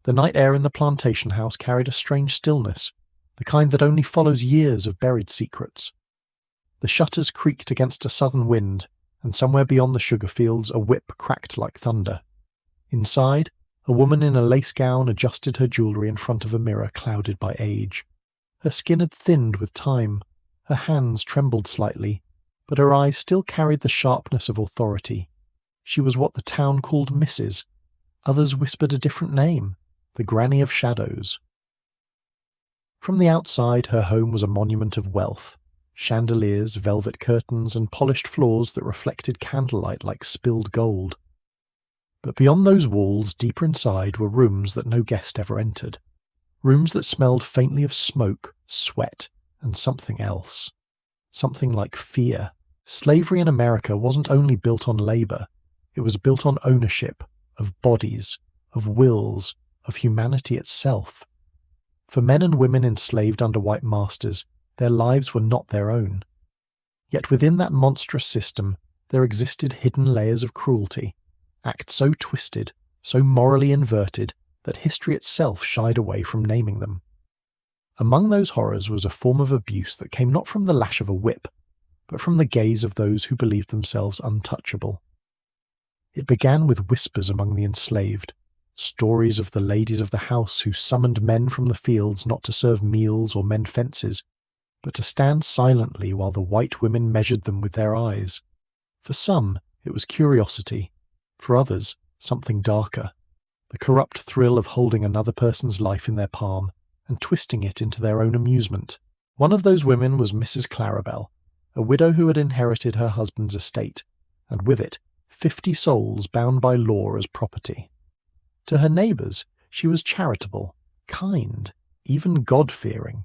The night air in the plantation house carried a strange stillness, the kind that only follows years of buried secrets. The shutters creaked against a southern wind, and somewhere beyond the sugar fields a whip cracked like thunder. Inside, a woman in a lace gown adjusted her jewellery in front of a mirror clouded by age. Her skin had thinned with time, her hands trembled slightly, but her eyes still carried the sharpness of authority. She was what the town called Mrs. Others whispered a different name, the Granny of Shadows. From the outside, her home was a monument of wealth. Chandeliers, velvet curtains, and polished floors that reflected candlelight like spilled gold. But beyond those walls, deeper inside, were rooms that no guest ever entered. Rooms that smelled faintly of smoke, sweat, and something else. Something like fear. Slavery in America wasn't only built on labour, it was built on ownership, of bodies, of wills, of humanity itself. For men and women enslaved under white masters, their lives were not their own. Yet within that monstrous system there existed hidden layers of cruelty, acts so twisted, so morally inverted, that history itself shied away from naming them. Among those horrors was a form of abuse that came not from the lash of a whip, but from the gaze of those who believed themselves untouchable. It began with whispers among the enslaved, stories of the ladies of the house who summoned men from the fields not to serve meals or mend fences, but to stand silently while the white women measured them with their eyes. For some, it was curiosity. For others, something darker. The corrupt thrill of holding another person's life in their palm and twisting it into their own amusement. One of those women was Mrs. Clarabel, a widow who had inherited her husband's estate, and with it, 50 souls bound by law as property. To her neighbours, she was charitable, kind, even God-fearing.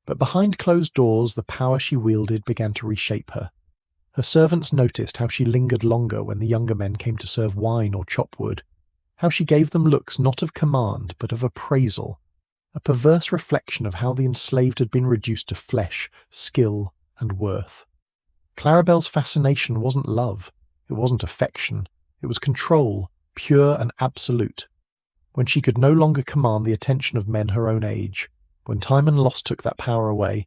But behind closed doors, the power she wielded began to reshape her. Her servants noticed how she lingered longer when the younger men came to serve wine or chop wood, how she gave them looks not of command but of appraisal, a perverse reflection of how the enslaved had been reduced to flesh, skill, and worth. Clarabel's fascination wasn't love, it wasn't affection, it was control, pure and absolute. When she could no longer command the attention of men her own age, when time and loss took that power away,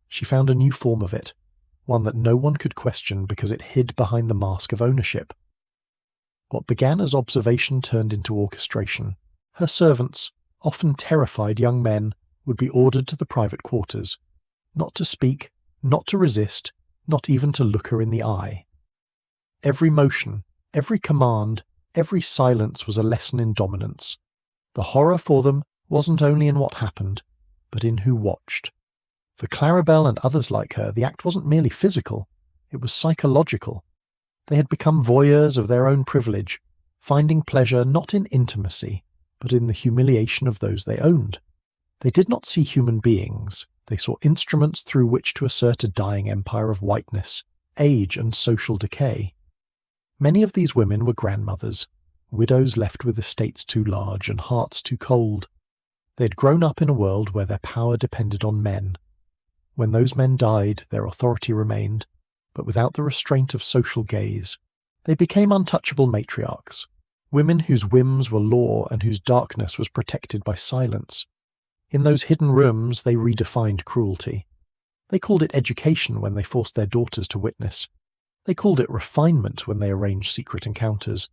she found a new form of it, one that no one could question because it hid behind the mask of ownership. What began as observation turned into orchestration. Her servants, often terrified young men, would be ordered to the private quarters, not to speak, not to resist, not even to look her in the eye. Every motion, every command, every silence was a lesson in dominance. The horror for them wasn't only in what happened, but in who watched. For Clarabel and others like her, the act wasn't merely physical, it was psychological. They had become voyeurs of their own privilege, finding pleasure not in intimacy, but in the humiliation of those they owned. They did not see human beings, they saw instruments through which to assert a dying empire of whiteness, age and social decay. Many of these women were grandmothers, widows left with estates too large and hearts too cold. They had grown up in a world where their power depended on men. When those men died, their authority remained, but without the restraint of social gaze. They became untouchable matriarchs, women whose whims were law and whose darkness was protected by silence. In those hidden rooms, they redefined cruelty. They called it education when they forced their daughters to witness. They called it refinement when they arranged secret encounters.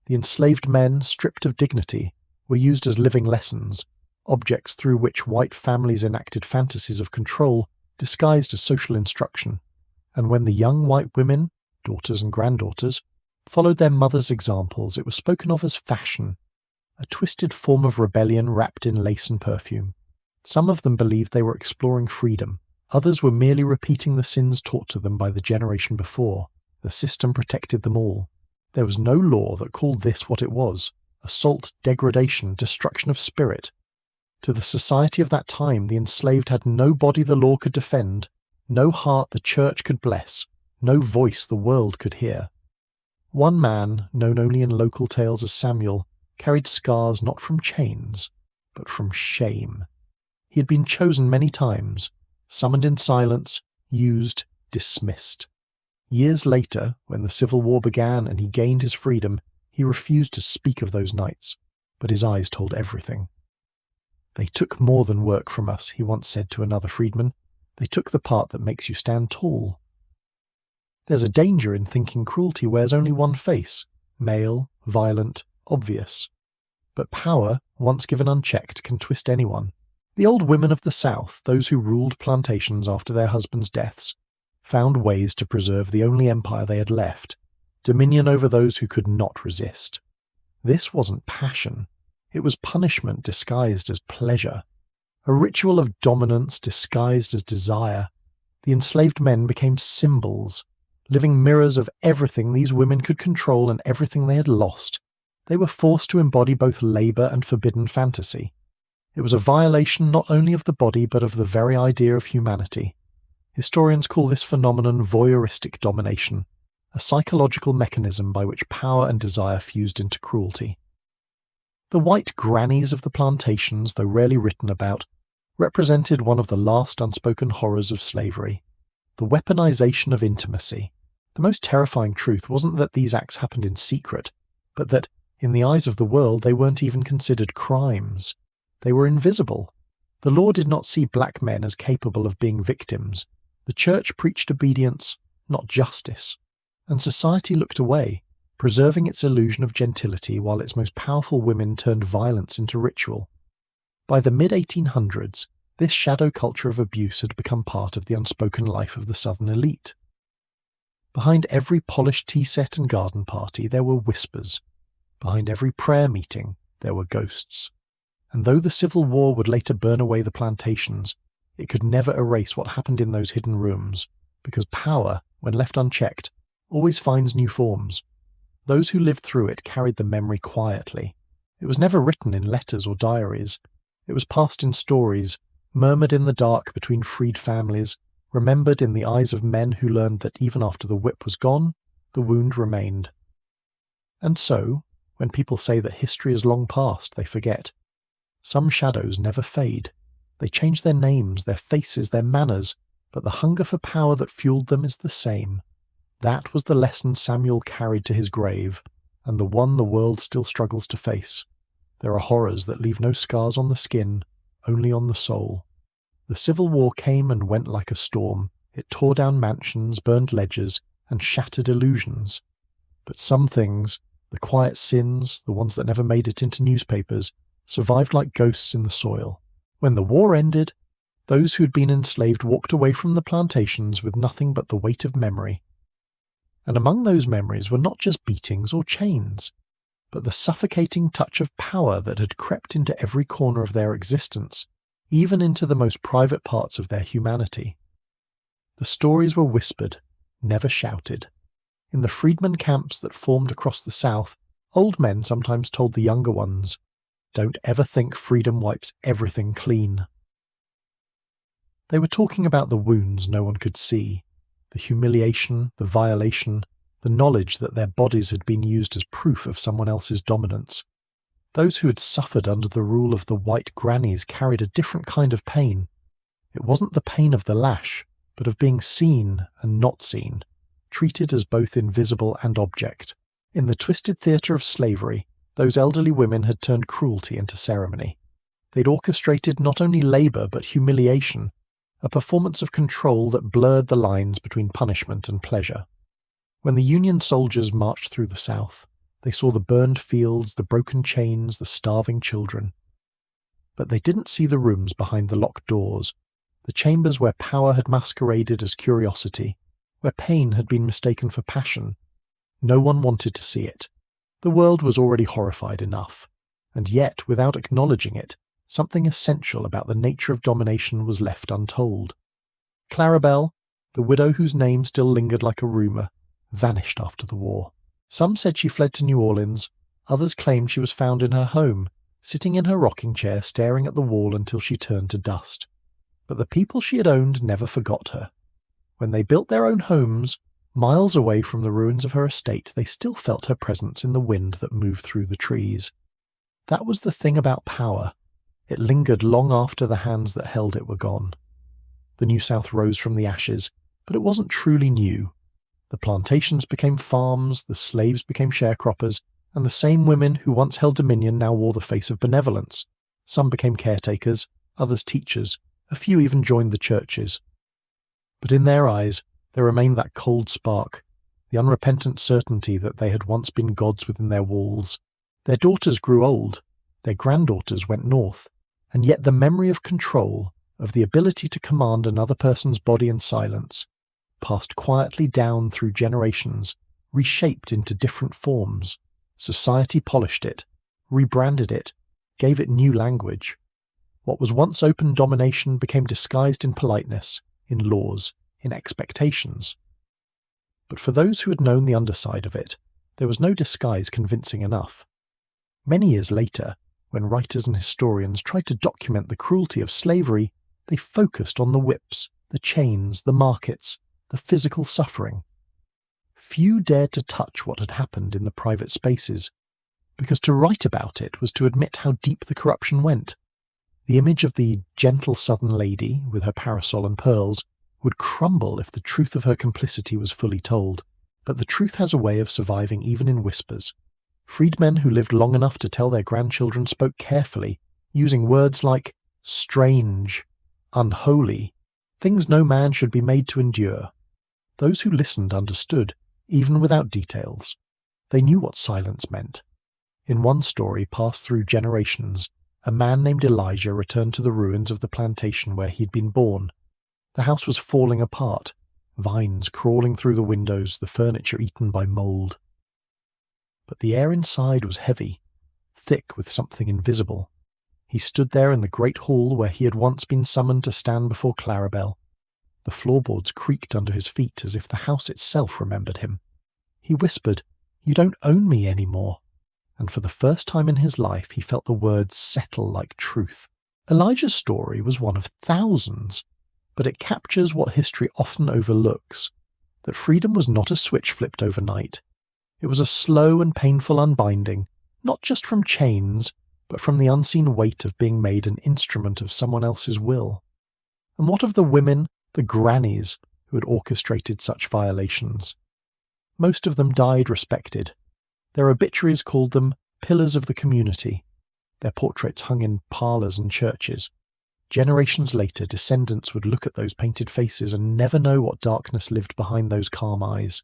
The enslaved men, stripped of dignity, were used as living lessons, objects through which white families enacted fantasies of control disguised as social instruction. And when the young white women, daughters and granddaughters, followed their mothers' examples, it was spoken of as fashion, a twisted form of rebellion wrapped in lace and perfume. Some of them believed they were exploring freedom, others were merely repeating the sins taught to them by the generation before. The system protected them all. There was no law that called this what it was: assault, degradation, destruction of spirit. To the society of that time, the enslaved had no body the law could defend, no heart the church could bless, no voice the world could hear. One man, known only in local tales as Samuel, carried scars not from chains, but from shame. He had been chosen many times, summoned in silence, used, dismissed. Years later, when the Civil War began and he gained his freedom, he refused to speak of those nights. but his eyes told everything. "They took more than work from us," he once said to another freedman. "They took the part that makes you stand tall." There's a danger in thinking cruelty wears only one face, male, violent, obvious. But power, once given unchecked, can twist anyone. The old women of the South, those who ruled plantations after their husbands' deaths, found ways to preserve the only empire they had left, dominion over those who could not resist. This wasn't passion. It was punishment disguised as pleasure. A ritual of dominance disguised as desire. The enslaved men became symbols, living mirrors of everything these women could control and everything they had lost. They were forced to embody both labour and forbidden fantasy. It was a violation not only of the body but of the very idea of humanity. Historians call this phenomenon voyeuristic domination, a psychological mechanism by which power and desire fused into cruelty. The white grannies of the plantations, though rarely written about, represented one of the last unspoken horrors of slavery, the weaponization of intimacy. The most terrifying truth wasn't that these acts happened in secret, but that, in the eyes of the world, they weren't even considered crimes. They were invisible. The law did not see black men as capable of being victims. The church preached obedience, not justice. And society looked away, preserving its illusion of gentility while its most powerful women turned violence into ritual. By the mid-1800s, this shadow culture of abuse had become part of the unspoken life of the Southern elite. Behind every polished tea set and garden party there were whispers. Behind every prayer meeting there were ghosts. And though the Civil War would later burn away the plantations, it could never erase what happened in those hidden rooms, because power, when left unchecked, always finds new forms. Those who lived through it carried the memory quietly. It was never written in letters or diaries. It was passed in stories, murmured in the dark between freed families, remembered in the eyes of men who learned that even after the whip was gone, the wound remained. And so, when people say that history is long past, they forget. Some shadows never fade. They change their names, their faces, their manners, but the hunger for power that fueled them is the same. That was the lesson Samuel carried to his grave, and the one the world still struggles to face. There are horrors that leave no scars on the skin, only on the soul. The Civil War came and went like a storm. It tore down mansions, burned ledgers, and shattered illusions. But some things, the quiet sins, the ones that never made it into newspapers, survived like ghosts in the soil. When the war ended, those who'd been enslaved walked away from the plantations with nothing but the weight of memory. And among those memories were not just beatings or chains, but the suffocating touch of power that had crept into every corner of their existence, even into the most private parts of their humanity. The stories were whispered, never shouted. In the freedmen camps that formed across the South, old men sometimes told the younger ones, "Don't ever think freedom wipes everything clean." They were talking about the wounds no one could see, the humiliation, the violation, the knowledge that their bodies had been used as proof of someone else's dominance. Those who had suffered under the rule of the white grannies carried a different kind of pain. It wasn't the pain of the lash, but of being seen and not seen, treated as both invisible and object. In the twisted theatre of slavery, those elderly women had turned cruelty into ceremony. They'd orchestrated not only labour but humiliation, a performance of control that blurred the lines between punishment and pleasure. When the Union soldiers marched through the South, they saw the burned fields, the broken chains, the starving children. But they didn't see the rooms behind the locked doors, the chambers where power had masqueraded as curiosity, where pain had been mistaken for passion. No one wanted to see it. The world was already horrified enough, and yet, without acknowledging it, something essential about the nature of domination was left untold. Clarabelle, the widow whose name still lingered like a rumour, vanished after the war. Some said she fled to New Orleans, others claimed she was found in her home, sitting in her rocking chair staring at the wall until she turned to dust. But the people she had owned never forgot her. When they built their own homes, miles away from the ruins of her estate, they still felt her presence in the wind that moved through the trees. That was the thing about power. It lingered long after the hands that held it were gone. The New South rose from the ashes, but it wasn't truly new. The plantations became farms, the slaves became sharecroppers, and the same women who once held dominion now wore the face of benevolence. Some became caretakers, others teachers, a few even joined the churches. But in their eyes, there remained that cold spark, the unrepentant certainty that they had once been gods within their walls. Their daughters grew old, their granddaughters went north, and yet the memory of control, of the ability to command another person's body in silence, passed quietly down through generations, reshaped into different forms. Society polished it, rebranded it, gave it new language. What was once open domination became disguised in politeness, in laws, in expectations. But for those who had known the underside of it, there was no disguise convincing enough. Many years later, when writers and historians tried to document the cruelty of slavery, they focused on the whips, the chains, the markets, the physical suffering. Few dared to touch what had happened in the private spaces, because to write about it was to admit how deep the corruption went. The image of the gentle southern lady, with her parasol and pearls, would crumble if the truth of her complicity was fully told. But the truth has a way of surviving even in whispers. Freedmen who lived long enough to tell their grandchildren spoke carefully, using words like strange, unholy, things no man should be made to endure. Those who listened understood, even without details. They knew what silence meant. In one story passed through generations, a man named Elijah returned to the ruins of the plantation where he'd been born. The house was falling apart, vines crawling through the windows, the furniture eaten by mould. But the air inside was heavy, thick with something invisible. He stood there in the great hall where he had once been summoned to stand before Clarabelle. The floorboards creaked under his feet as if the house itself remembered him. He whispered, "You don't own me anymore." And for the first time in his life he felt the words settle like truth. Elijah's story was one of thousands, but it captures what history often overlooks, that freedom was not a switch flipped overnight. It was a slow and painful unbinding, not just from chains, but from the unseen weight of being made an instrument of someone else's will. And what of the women, the grannies, who had orchestrated such violations? Most of them died respected. Their obituaries called them pillars of the community. Their portraits hung in parlours and churches. Generations later, descendants would look at those painted faces and never know what darkness lived behind those calm eyes.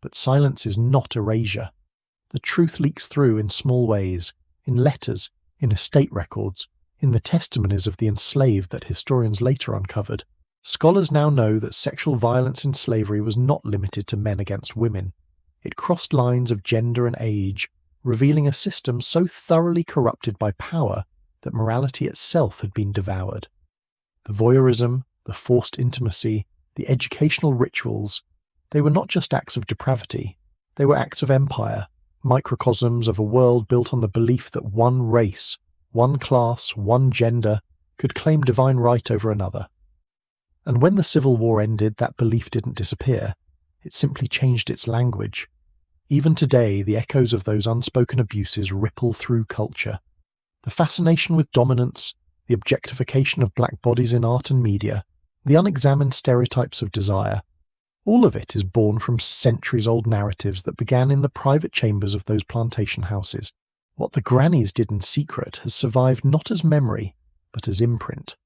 But silence is not erasure. The truth leaks through in small ways, in letters, in estate records, in the testimonies of the enslaved that historians later uncovered. Scholars now know that sexual violence in slavery was not limited to men against women. It crossed lines of gender and age, revealing a system so thoroughly corrupted by power that morality itself had been devoured. The voyeurism, the forced intimacy, the educational rituals, they were not just acts of depravity, they were acts of empire, microcosms of a world built on the belief that one race, one class, one gender could claim divine right over another. And when the Civil War ended, that belief didn't disappear, it simply changed its language. Even today, the echoes of those unspoken abuses ripple through culture. The fascination with dominance, the objectification of black bodies in art and media, the unexamined stereotypes of desire, all of it is born from centuries-old narratives that began in the private chambers of those plantation houses. What the Grannies did in secret has survived not as memory, but as imprint.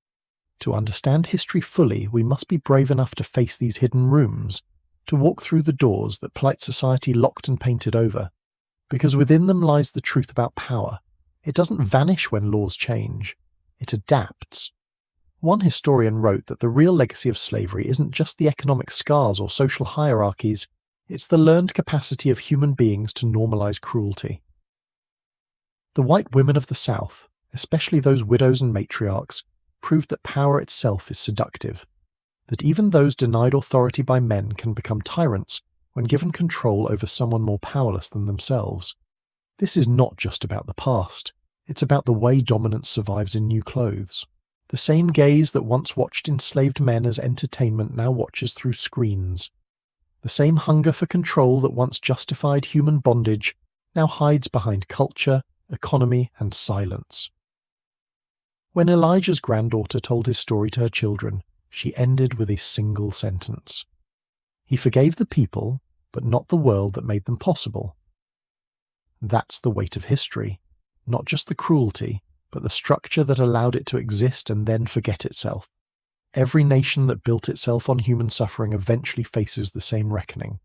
To understand history fully, we must be brave enough to face these hidden rooms, to walk through the doors that polite society locked and painted over, because within them lies the truth about power. It doesn't vanish when laws change, it adapts. One historian wrote that the real legacy of slavery isn't just the economic scars or social hierarchies, it's the learned capacity of human beings to normalize cruelty. The white women of the South, especially those widows and matriarchs, proved that power itself is seductive, that even those denied authority by men can become tyrants when given control over someone more powerless than themselves. This is not just about the past, it's about the way dominance survives in new clothes. The same gaze that once watched enslaved men as entertainment now watches through screens. The same hunger for control that once justified human bondage now hides behind culture, economy, and silence. When Elijah's granddaughter told his story to her children, she ended with a single sentence. He forgave the people, but not the world that made them possible. That's the weight of history, not just the cruelty, but the structure that allowed it to exist and then forget itself. Every nation that built itself on human suffering eventually faces the same reckoning.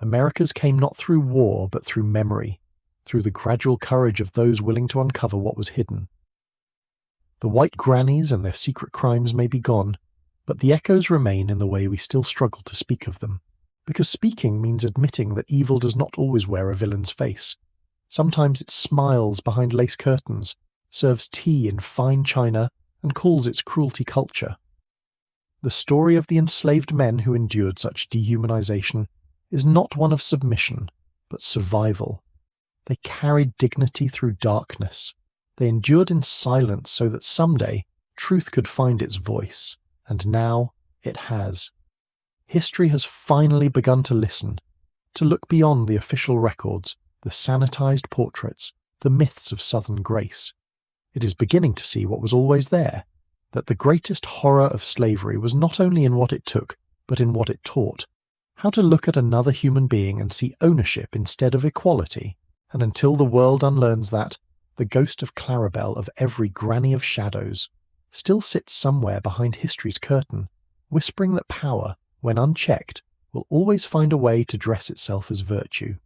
America's came not through war, but through memory, through the gradual courage of those willing to uncover what was hidden. The white grannies and their secret crimes may be gone, but the echoes remain in the way we still struggle to speak of them. Because speaking means admitting that evil does not always wear a villain's face. Sometimes it smiles behind lace curtains, serves tea in fine china, and calls its cruelty culture. The story of the enslaved men who endured such dehumanization is not one of submission, but survival. They carried dignity through darkness. They endured in silence so that someday truth could find its voice, and now it has. History has finally begun to listen, to look beyond the official records, the sanitized portraits, the myths of Southern grace. It is beginning to see what was always there, that the greatest horror of slavery was not only in what it took, but in what it taught. How to look at another human being and see ownership instead of equality. And until the world unlearns that, the ghost of Clarabelle of every granny of shadows still sits somewhere behind history's curtain, whispering that power, when unchecked, will always find a way to dress itself as virtue.